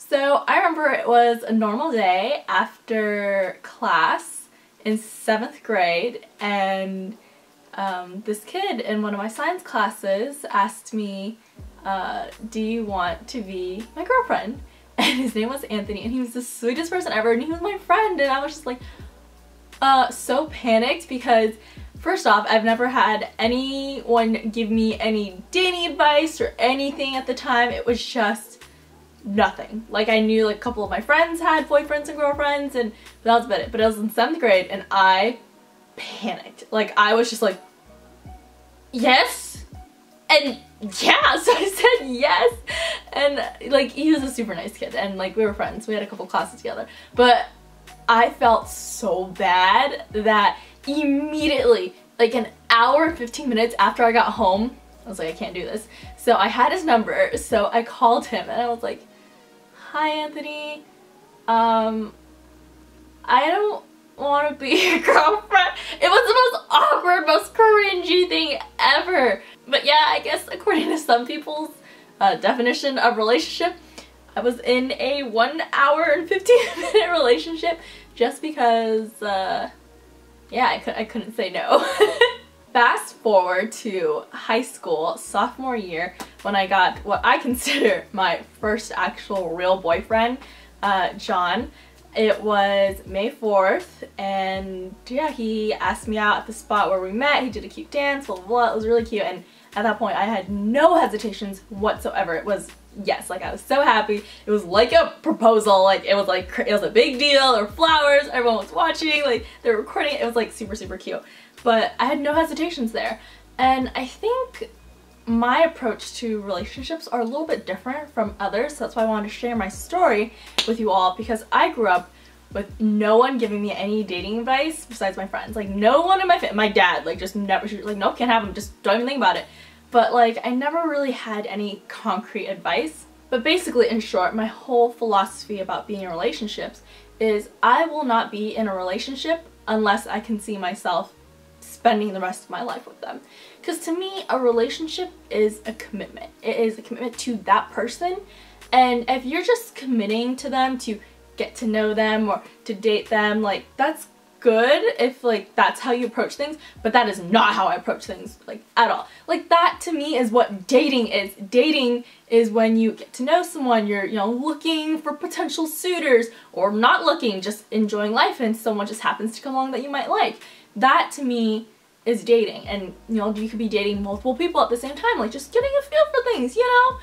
So I remember it was a normal day after class in 7th grade, and this kid in one of my science classes asked me, do you want to be my girlfriend? And his name was Anthony, and he was the sweetest person ever, and he was my friend, and I was just like so panicked because first off, I've never had anyone give me any dating advice or anything at the time. It was just nothing. Like, I knew like a couple of my friends had boyfriends and girlfriends, and that was about it. But I was in 7th grade and I panicked. Like, I was just like, yes? And yeah, so I said yes. And like, he was a super nice kid, and like, we were friends. We had a couple classes together. But I felt so bad that immediately, like an hour and 15 minutes after I got home, I was like, I can't do this. So I had his number, so I called him and I was like, hi Anthony, I don't want to be your girlfriend. It was the most awkward, most cringy thing ever. But yeah, I guess according to some people's definition of relationship, I was in a 1 hour and 15-minute relationship just because, yeah, I couldn't say no. Fast forward to high school, sophomore year, when I got what I consider my first actual real boyfriend, John. It was May 4th, and yeah, he asked me out at the spot where we met. He did a cute dance, blah, blah, blah. It was really cute, and at that point I had no hesitations whatsoever. It was yes, like I was so happy. It was like a proposal, like it was a big deal. There were flowers, everyone was watching, like they were recording it. It was like super, super cute. But I had no hesitations there. And I think my approach to relationships are a little bit different from others. So that's why I wanted to share my story with you all, because I grew up with no one giving me any dating advice besides my friends. Like no one in my dad, like just never, she was like, nope, can't have him, just don't even think about it. But like I never really had any concrete advice. But basically, in short, my whole philosophy about being in relationships is I will not be in a relationship unless I can see myself spending the rest of my life with them. Because to me, a relationship is a commitment. It is a commitment to that person. And if you're just committing to them to get to know them or to date them, like that's good if like that's how you approach things, but that is not how I approach things, like at all. Like that to me is what dating is. Dating is when you get to know someone, you're, you know, looking for potential suitors, or not looking, just enjoying life, and someone just happens to come along that you might like. That to me is dating. And you know, you could be dating multiple people at the same time, like just getting a feel for things, you know?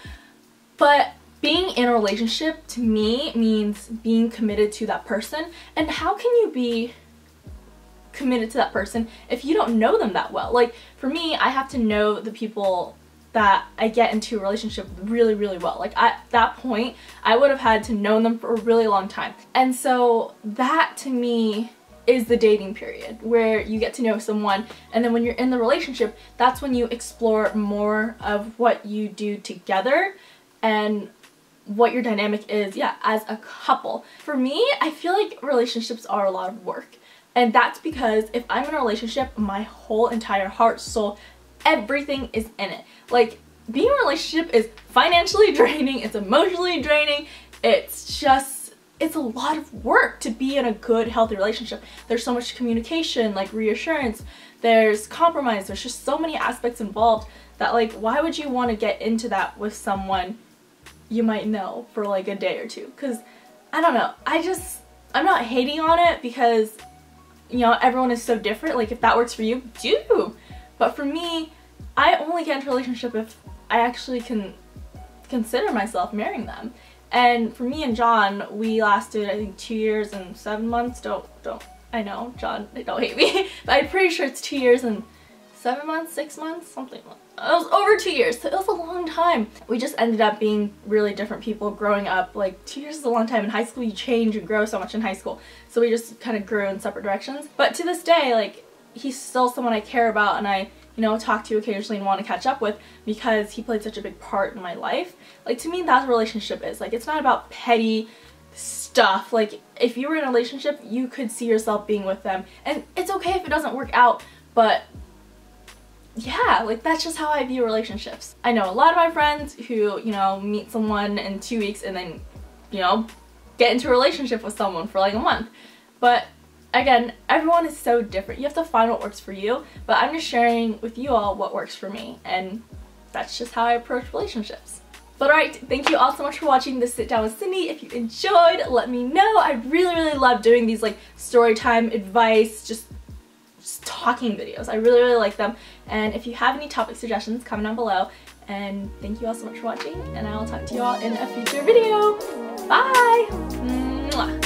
But being in a relationship to me means being committed to that person. And how can you be committed to that person if you don't know them that well? Like for me, I have to know the people that I get into a relationship with really, really well. Like at that point, I would have had to know them for a really long time. And so that to me is the dating period, where you get to know someone, and then when you're in the relationship, that's when you explore more of what you do together and what your dynamic is, yeah, as a couple. For me, I feel like relationships are a lot of work. And that's because if I'm in a relationship, my whole entire heart, soul, everything is in it. Like, being in a relationship is financially draining, it's emotionally draining, it's a lot of work to be in a good, healthy relationship. There's so much communication, like reassurance, there's compromise, there's just so many aspects involved that, like, why would you want to get into that with someone you might know for like a day or two? Because, I don't know, I'm not hating on it because, you know, everyone is so different. Like, if that works for you, do. But for me, I only get into a relationship if I actually can consider myself marrying them. And for me and John, we lasted, I think, 2 years and 7 months. I know, John, don't hate me. But I'm pretty sure it's 2 years and 7 months, 6 months, something like that. It was over 2 years, so it was a long time. We just ended up being really different people growing up. Like, 2 years is a long time. In high school, you change and grow so much in high school. So we just kind of grew in separate directions. But to this day, like, he's still someone I care about and I, you know, talk to occasionally and want to catch up with because he played such a big part in my life. Like, to me, that's what a relationship is. Like, it's not about petty stuff. Like, if you were in a relationship, you could see yourself being with them. And it's okay if it doesn't work out, but yeah, like that's just how I view relationships. I know a lot of my friends who, you know, meet someone in 2 weeks and then you know, get into a relationship with someone for like a month. But again, everyone is so different. You have to find what works for you, but I'm just sharing with you all what works for me, and that's just how I approach relationships. But alright, thank you all so much for watching this Sit Down with Cindy. If you enjoyed, let me know. I really love doing these like story time, advice, just talking videos. I really like them. And if you have any topic suggestions, comment down below. And thank you all so much for watching, and I will talk to you all in a future video. Bye! Mwah.